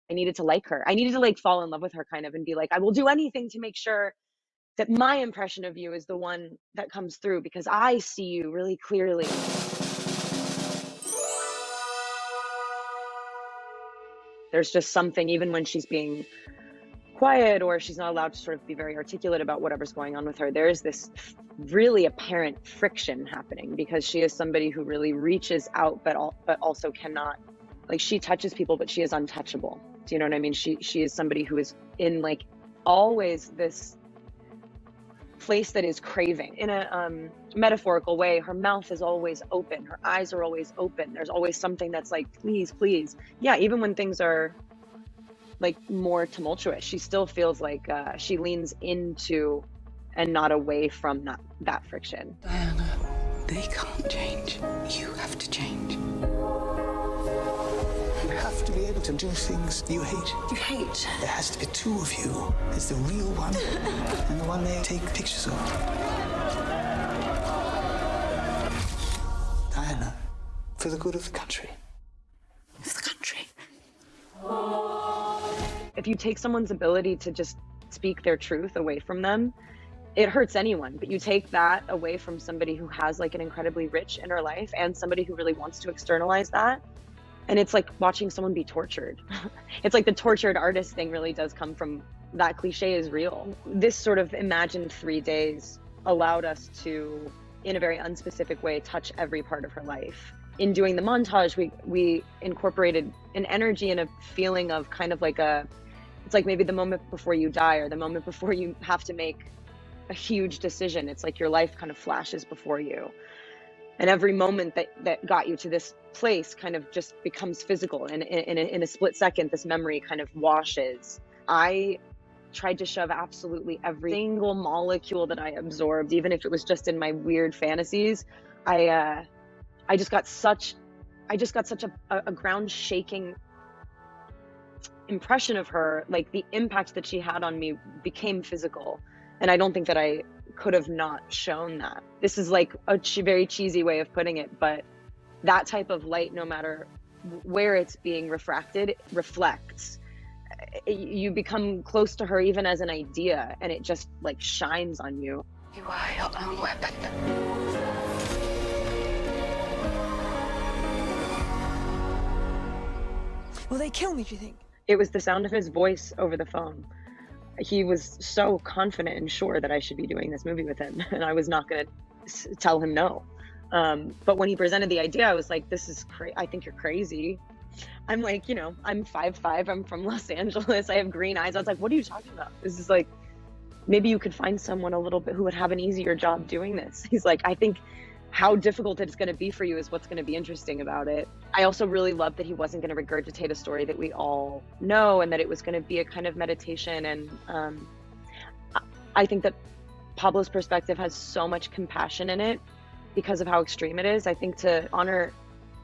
I needed to like her. I needed to like fall in love with her kind of and be like, I will do anything to make sure that my impression of you is the one that comes through because I see you really clearly. There's just something, even when she's being quiet or she's not allowed to sort of be very articulate about whatever's going on with her, there is this really apparent friction happening because she is somebody who really reaches out but also cannot, like, she touches people but she is untouchable. Do you know what I mean? She is somebody who is in like always this place that is craving in a metaphorical way. Her mouth is always open, her eyes are always open, there's always something that's like, please, please. Yeah, even when things are like more tumultuous, she still feels like she leans into and not away from that friction. Diana, they can't change. You have to change. You have to be able to do things you hate. You hate? There has to be two of you. There's the real one and the one they take pictures of. Diana, for the good of the country. It's the country. If you take someone's ability to just speak their truth away from them, it hurts anyone. But you take that away from somebody who has like an incredibly rich inner life and somebody who really wants to externalize that. And it's like watching someone be tortured. It's like the tortured artist thing really does come from that. Cliche is real. This sort of imagined 3 days allowed us to, in a very unspecific way, touch every part of her life. In doing the montage, we incorporated an energy and a feeling of kind of like it's like maybe the moment before you die or the moment before you have to make a huge decision. It's like your life kind of flashes before you. And every moment that got you to this place kind of just becomes physical. And in a split second, this memory kind of washes. I tried to shove absolutely every single molecule that I absorbed, even if it was just in my weird fantasies. I just got such a ground shaking impression of her. Like the impact that she had on me became physical. And I don't think that I could have not shown that. This is like a very cheesy way of putting it, but that type of light, no matter where it's being refracted, reflects. You become close to her even as an idea, and it just like shines on you. You are your own weapon. Will they kill me, do you think? It was the sound of his voice over the phone. He was so confident and sure that I should be doing this movie with him, and I was not going to tell him no. But when he presented the idea, I was like, this is I think you're crazy. I'm like, you know, I'm 5'5", I'm from Los Angeles, I have green eyes. I was like, what are you talking about? This is like, maybe you could find someone a little bit who would have an easier job doing this. He's like, I think how difficult it's going to be for you is what's going to be interesting about it. I also really loved that he wasn't going to regurgitate a story that we all know, and that it was going to be a kind of meditation. And I think that Pablo's perspective has so much compassion in it because of how extreme it is. I think to honor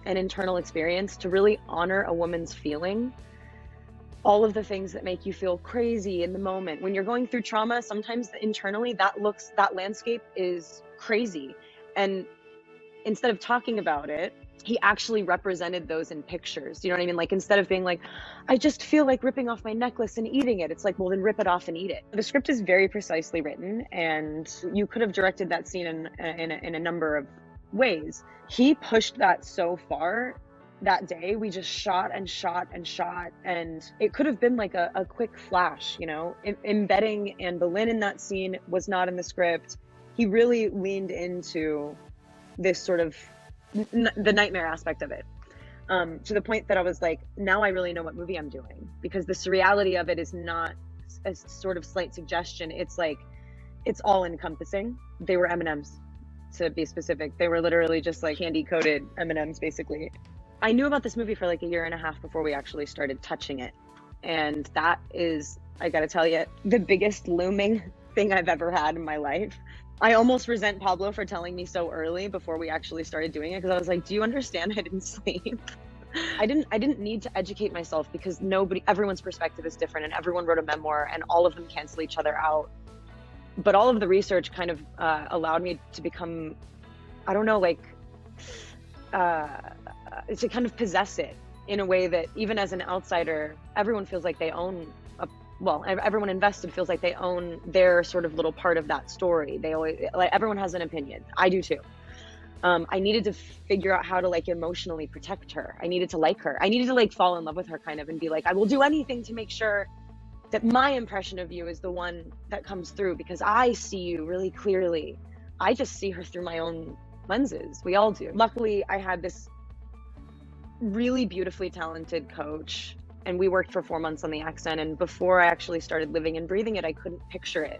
an internal experience, to really honor a woman's feeling, all of the things that make you feel crazy in the moment. When you're going through trauma, sometimes internally that landscape is crazy. And instead of talking about it, he actually represented those in pictures. You know what I mean? Like, instead of being like, I just feel like ripping off my necklace and eating it, it's like, well, then rip it off and eat it. The script is very precisely written, and you could have directed that scene in a number of ways. He pushed that so far. That day we just shot and shot and shot, and it could have been like a quick flash, you know. Embedding Anne Boleyn in that scene was not in the script. He really leaned into this sort of the nightmare aspect of it, to the point that I was like, now I really know what movie I'm doing, because the surreality of it is not a sort of slight suggestion. It's like, it's all encompassing. They were M&Ms, to be specific. They were literally just like candy coated M&Ms, basically. I knew about this movie for like a year and a half before we actually started touching it. And that is, I gotta tell you, the biggest looming thing I've ever had in my life. I almost resent Pablo for telling me so early before we actually started doing it, because I was like, do you understand I didn't sleep? I didn't need to educate myself, because everyone's perspective is different, and everyone wrote a memoir, and all of them cancel each other out. But all of the research kind of allowed me to become, I don't know, like, to kind of possess it in a way that even as an outsider, everyone feels like they own everyone invested feels like they own their sort of little part of that story. They always, like, everyone has an opinion. I do too. I needed to figure out how to like emotionally protect her. I needed to like her. I needed to like fall in love with her kind of and be like, I will do anything to make sure that my impression of you is the one that comes through, because I see you really clearly. I just see her through my own lenses. We all do. Luckily, I had this really beautifully talented coach, and we worked for 4 months on the accent. And before I actually started living and breathing it, I couldn't picture it.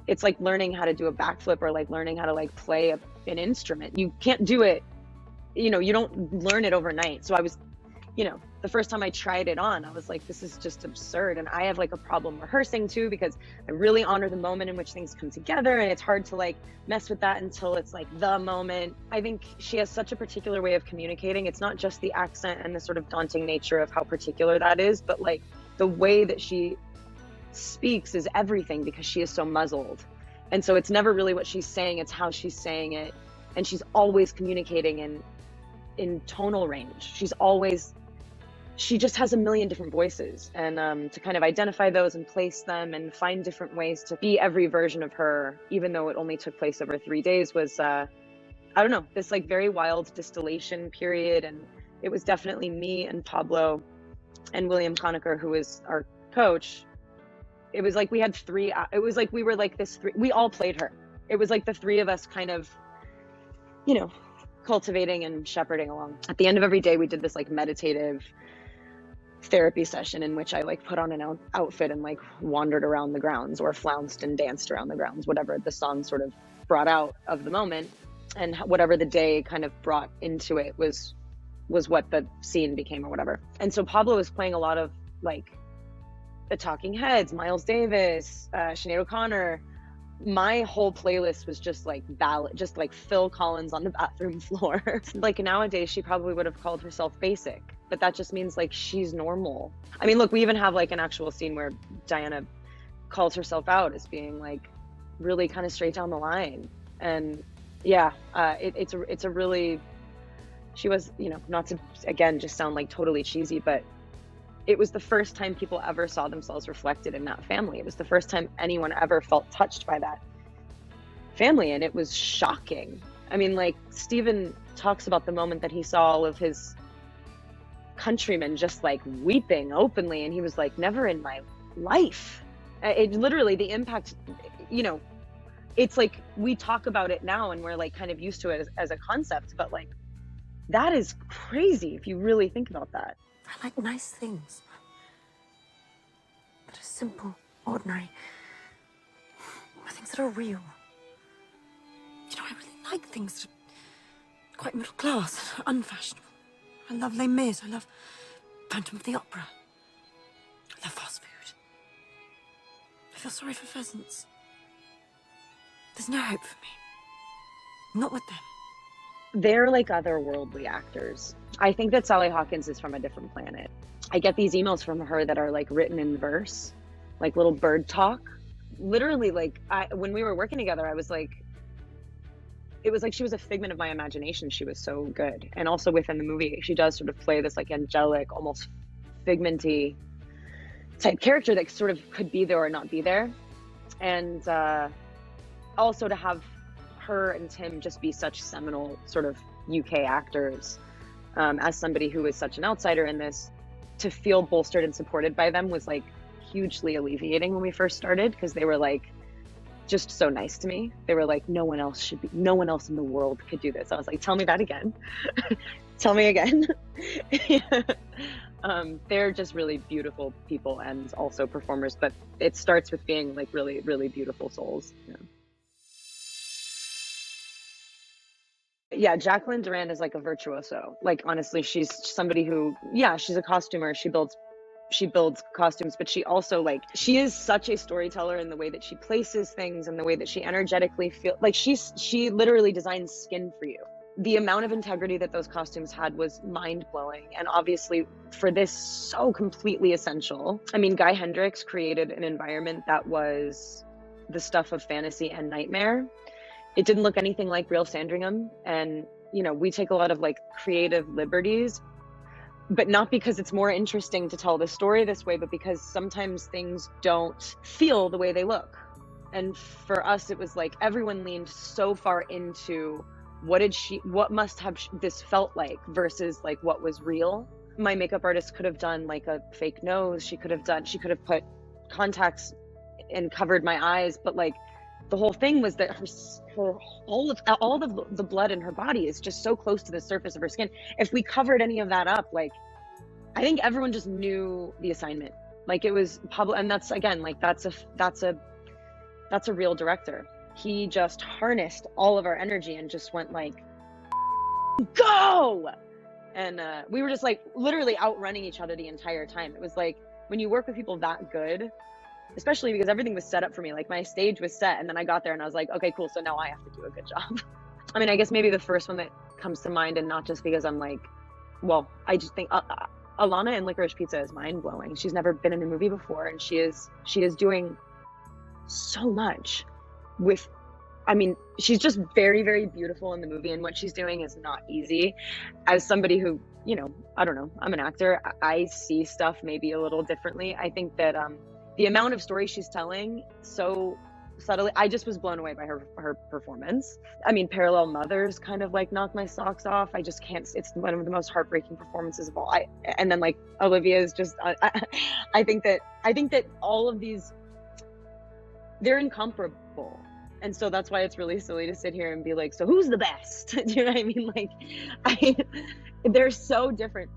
It's like learning how to do a backflip or like learning how to like play an instrument. You can't do it, you know, you don't learn it overnight. So I was, you know, the first time I tried it on, I was like, this is just absurd. And I have like a problem rehearsing too, because I really honor the moment in which things come together, and it's hard to like mess with that until it's like the moment. I think she has such a particular way of communicating. It's not just the accent and the sort of daunting nature of how particular that is, but like the way that she speaks is everything, because she is so muzzled. And so it's never really what she's saying, it's how she's saying it. And she's always communicating in tonal range. She just has a million different voices, and to kind of identify those and place them and find different ways to be every version of her, even though it only took place over 3 days, was I don't know, this like very wild distillation period. And it was definitely me and Pablo and William Conacher, who was our coach. It was like we had it was like we were like we all played her. It was like the three of us kind of, you know, cultivating and shepherding along. At the end of every day, we did this like meditative therapy session in which I like put on an outfit and like wandered around the grounds, or flounced and danced around the grounds, whatever the song sort of brought out of the moment, and whatever the day kind of brought into it was what the scene became or whatever. And so Pablo was playing a lot of like the Talking Heads, Miles Davis, Sinead O'Connor. My whole playlist was just like ballad, just like Phil Collins on the bathroom floor. Like nowadays, she probably would have called herself basic, but that just means like she's normal. I mean, look, we even have like an actual scene where Diana calls herself out as being like really kind of straight down the line. And yeah, it's a really, she was, you know, not to again just sound like totally cheesy, but it was the first time people ever saw themselves reflected in that family. It was the first time anyone ever felt touched by that family, and it was shocking. I mean, like, Stephen talks about the moment that he saw all of his countrymen just like weeping openly, and he was like, never in my life. It literally, the impact, you know, it's like we talk about it now and we're like kind of used to it as a concept, but like that is crazy if you really think about that. I like nice things that are simple, ordinary, things that are real. You know, I really like things that are quite middle class, unfashionable. I love Les Mis. I love Phantom of the Opera. I love fast food. I feel sorry for pheasants. There's no hope for me. Not with them. They're like otherworldly actors. I think that Sally Hawkins is from a different planet. I get these emails from her that are like written in verse, like little bird talk. Literally, like when we were working together, I was like, it was like she was a figment of my imagination. She was so good. And also within the movie, she does sort of play this like angelic, almost figmenty type character that sort of could be there or not be there. And also to have her and Tim just be such seminal sort of UK actors, as somebody who is such an outsider in this, to feel bolstered and supported by them was like hugely alleviating when we first started, because they were like just so nice to me. They were like, no one else in the world could do this. I was like, tell me that again. Tell me again. They're just really beautiful people and also performers, but it starts with being like really, really beautiful souls. Yeah, Jacqueline Durand is like a virtuoso. Like, honestly, she's somebody who, yeah, she's a costumer. She builds costumes, but she also like, she is such a storyteller in the way that she places things and the way that she energetically feels. Like she literally designs skin for you. The amount of integrity that those costumes had was mind-blowing, and obviously for this, so completely essential. I mean, Guy Hendricks created an environment that was the stuff of fantasy and nightmare. It didn't look anything like real Sandringham, and you know, we take a lot of like creative liberties, but not because it's more interesting to tell the story this way, but because sometimes things don't feel the way they look. And for us, it was like everyone leaned so far into what must have this felt like versus like what was real. My makeup artist could have done like a fake nose. She could have put contacts and covered my eyes, but like the whole thing was that all of the blood in her body is just so close to the surface of her skin. If we covered any of that up, like I think everyone just knew the assignment. Like it was public, and that's again like that's a real director. He just harnessed all of our energy and just went like, go! And we were just like literally outrunning each other the entire time. It was like when you work with people that good, especially because everything was set up for me. Like my stage was set, and then I got there and I was like, okay, cool. So now I have to do a good job. I mean, I guess maybe the first one that comes to mind, and not just because I'm like, well, I just think Alana in Licorice Pizza is mind blowing. She's never been in a movie before, and she is doing so much with, I mean, she's just very, very beautiful in the movie, and what she's doing is not easy. As somebody who, you know, I don't know, I'm an actor, I see stuff maybe a little differently. I think that the amount of story she's telling so subtly, I just was blown away by her performance. I mean, Parallel Mothers kind of like knocked my socks off. I just can't, it's one of the most heartbreaking performances of all. And then like Olivia is just, I think that all of these, they're incomparable. And so that's why it's really silly to sit here and be like, so who's the best? Do you know what I mean? Like, they're so different.